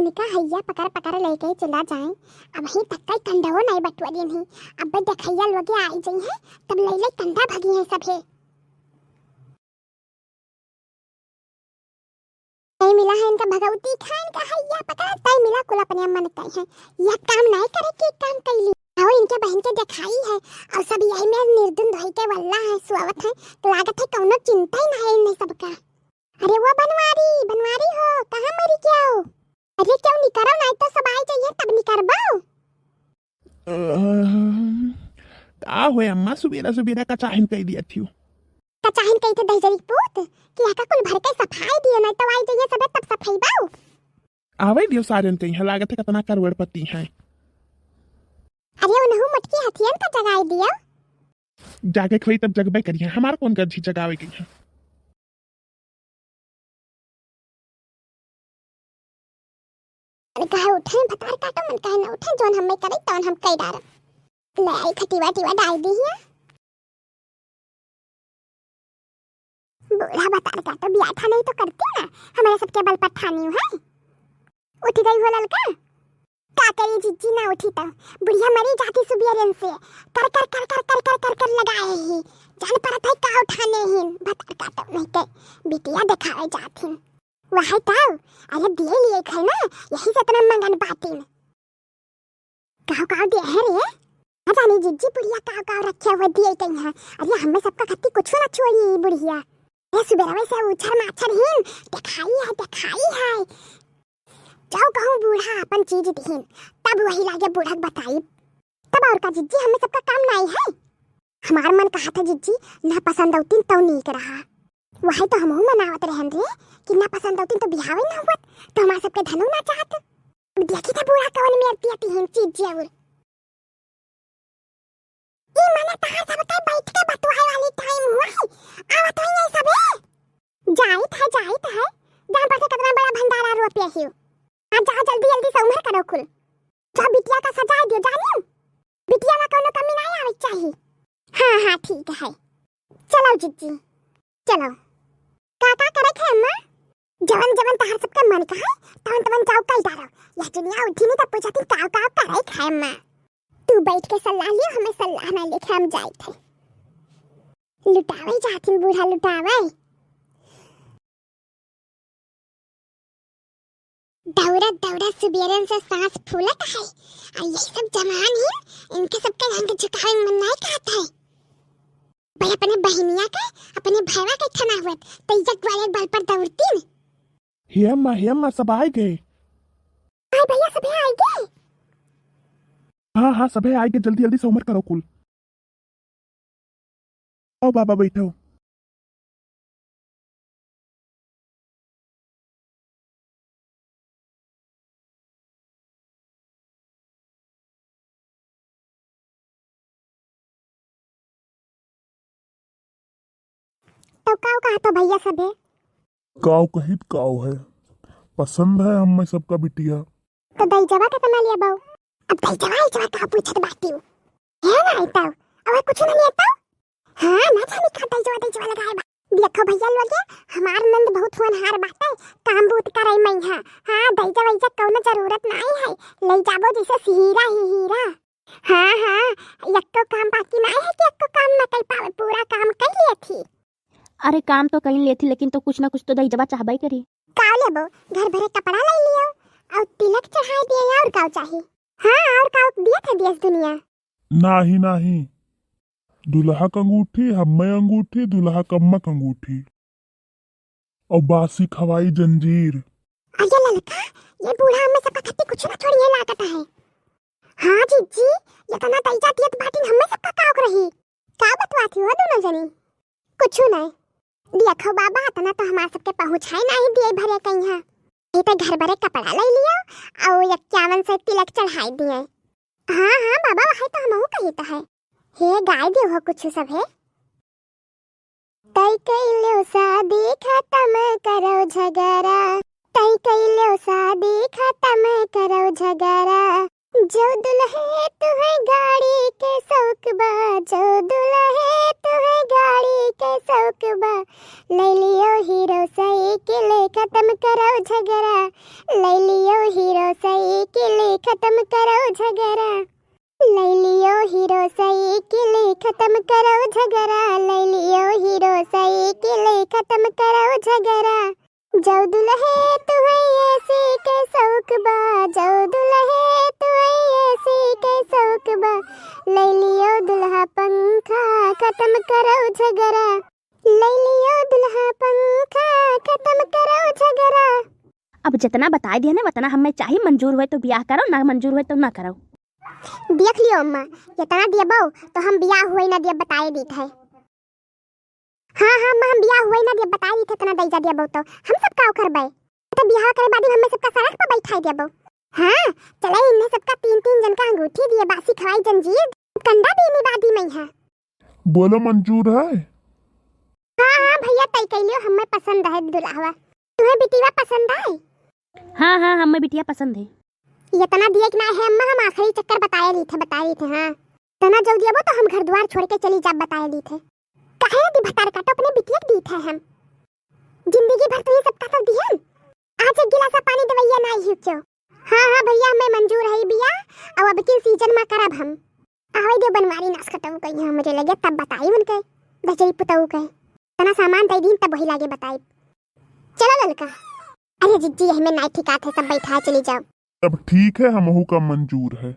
इनका हैया पकड़ पकड़ लेके चला जाए। अब ही तक का कंडो नहीं बटुआ नहीं। अब देखैया लोग आई जाई है तब ले ले कंडा भागी है सब है। नहीं मिला है इनका भगवती खान का हैया पकड़ तय मिला कुल अपने मन कई है। यह काम नहीं करे के काम कैली और इनके बहन के दिखाई है और सब यही में निर्दुन धोई के वल्ला है सुआवत है तो लागत है कौनो चिंता ही नहीं इन सबका। अरे वो बनवारी हो कहां मरी क्या हो? अरे क्यों नहीं करो नहीं तो सब आई चाहिए तब नहीं करबाओ। का होए अम्मा सुबेरा सुबेरा का चाहन कह दिया थी का चाहन कही तो दहजरी पूत कि हका कुल भर के सफाई दियो नहीं तो आई चाहिए सब तब सफाई बाओ। आवे दियो सारन कहीं लागत है कितना करोड़पति है। अरे उन्हों मटकी हथियन का जगाई दियो जाके खई तब जगबे करिए हमार कौन कर जी जगावे की है। अरे कहे उठे भतार काटो मन कहे ना उठे जोन हमें करे तौन हम कई डार ले आई खटीवा टीवा डाल दी है। बूढ़ा भतार काटो बिया था नहीं तो करती ना हमारे सबके बल पर ठानी है। उठ गई हो ललका का करी जिज्जी ना उठी तो बुढ़िया मरी जाती सुबियरन से कर कर कर कर कर कर कर कर लगाए ही जान पर था का उठाने ही भतार काटो नहीं के बिटिया दिखाए जाती वहां ताऊ। अरे दिए लिए खाई ना यही से तना मंगन बाती में काव दे है रे जानी जिज्जी बुढ़िया काव रखे हुए दिए कहीं है। अरे हमें सबका खत्ती कुछ ना छोड़ी बुढ़िया ये सुबेरा में से उछर माछर हिन दिखाई है जाओ कहूँ बूढ़ा अपन चीज दिहिन तब वही लागे बूढ़ा बताई तब और का जिज्जी हमें सबका काम नहीं है। हमार मन कहा था जिज्जी ना पसंद औतीन तो नहीं कर रहा वही तो हमहू मनावत रहन रे कि ना पसंद औतीन तो बिहावे ना हुआ तो हमार सबके धनु ना चाहत। देखी था बूढ़ा कवन में अतियती हिन चीज जरूर ये मने ताहा सब के बैठ के बतवाए वाली टाइम हुआ है आवत है ये सब जाइत है जहां पर से कितना बड़ा भंडारा रुपया ही आज जा जल्दी से उमर करो कुल जो बिटिया का सजाए दियो जानियो बिटिया में कोनो कमी नहीं आवे चाहिए। हां ठीक है चलो जिज्जी चलो काका करे थे अम्मा जवन तहार सबके मन का है तवन जाओ कई डारो या दुनिया उठी नहीं तब पूछती काव करे खाए अम्मा तू बैठ के सलाह लियो हमें सलाह ना लेके हम जाए थे लुटावे जाती बूढ़ा लुटावे दौड़ा सुबेरन से सांस फूलत है और ये सब जवान ही इनके सबके रंग झुकावे मन नहीं कहता है भाई अपने बहनिया का अपने भैया का ठना हुआ तो इज्जत वाले बल पर दौड़ती हे अम्मा सब आ गए। हां भैया सब आ गए। हाँ सब आ गए जल्दी से उमर करो कुल। आओ बाबा बैठो। तो काव कहा तो भैया सब है काव कहित काव है पसंद है हमें सबका बिटिया तो दई जवा का बना लिया बाऊ अब दई जवा का पूछत बाती हूं है ना आइता अब कुछ ना लेता। हां ना जाने का दई जवा लगाए बा देखो भैया लोग हमार नंद बहुत होनहार बात है काम बहुत करई मैं हां दई जवा कोनो जरूरत नहीं है ले जाबो जैसे हीरा ही हीरा। हां एक तो काम बाकी नहीं है कि एक तो काम ना कर पावे पूरा काम कर लिए थी। अरे काम तो कहीं लेती लेकिन तो कुछ ना कुछ तो दई जबा चाहबई करी। का लेबो घर भरे कपड़ा ले लियो और तिलक चढ़ाई दिए और का चाहिए। हां और का दिया था देश दुनिया नहीं दुल्हा का अंगूठी हमें अंगूठी दुल्हा कम्मक अंगूठी और बासी खवाई जंजीर। अरे ललका ये बूढ़ा हमें सबका खत्ती कुछ ना छोड़िए लागत है। हां जीजी ये तना तई जाती है बाटी हमें सबका काक रही का बतवाती हो दोनों जनी कुछ नहीं देखो बाबा तना तो हमार सबके पहुंचाई नहीं दिए भरे कहीं है ये तो घर भरे कपड़ा ले लियो और 51 से तिलक चढ़ाई दिए। हां बाबा वही तो हमहू कही तो है हे गाय दे हो कुछ सब है तई कइलो शादी खत्म करो झगड़ा तई कइलो शादी खत्म करो झगड़ा जो दुल्हे तुम्हें गाड़ी के शौक बा जो दुल्हे तुम्हें गाड़ी के शौक बा ले लियो हीरो साइकिल खत्म करो झगड़ा ले लियो हीरो साइकिल खत्म करो झगड़ा, ले लियो हीरो साइकिल खत्म करो झगड़ा, ले लियो हीरो साइकिल खत्म करो झगड़ा। जाओ दुल्हे तू है ऐसी के शौक बा, जाओ दुल्हे तू है ऐसी के शौक बा, ले लियो दुल्हा पंखा खत्म करो झगड़ा, ले लियो दुल्हा पंखा खत्म करो झगड़ा। अब जितना बता दिया ना उतना हमें चाहिए, मंजूर हुए तो ब्याह करो, ना मंजूर हुए तो ना करो। देख लियो अम्मा, इतना दियबो तो हम बियाह हुए ना दिया बताए दी थे। हाँ हाँ अम्मा, हम बियाह हुए ना दिया बताए दी थे, तना दैजा दियबो तो हम सब का करबै, तो बियाह करे बाद हमें सबका सड़क पर बैठाई देबो। हाँ चले इन्हें सबका तीन तीन जन का अंगूठी दिए, बासी खवाई जंजीर, कंडा देने बादी में है। बोलो मंजूर है? हाँ हाँ भैया तय कइलियो, हमें पसंद है दुल्हावा। तुम्हें बिटिया पसंद है? हाँ हाँ हमें बिटिया पसंद है। ये तना दिए कि ना है अम्मा, हम आखिरी चक्कर बताए ली थे। हाँ तना जल्दी दिया तो हम घर द्वार छोड़ के चली जा बताए ली थे। काहे दी भतार का तो अपने बिटिया दी थे हम, जिंदगी भर तो ये सबका सब दिहन, आज एक गिलास पानी दवैया ना ही क्यों। हाँ हाँ भैया हमें मंजूर है बिया, अब के सीजन में करब हम। आवे दे बनवारी नाश कटऊ कही मुझे लगे तब बताई उनके दजरी पुतऊ के, तना सामान दे दिन तब वही लागे बताई। चलो ललका, अरे जिज्जी हमें नाई ठिकात है, सब बैठा चली जाओ। अब ठीक है, हमहू का मंजूर है।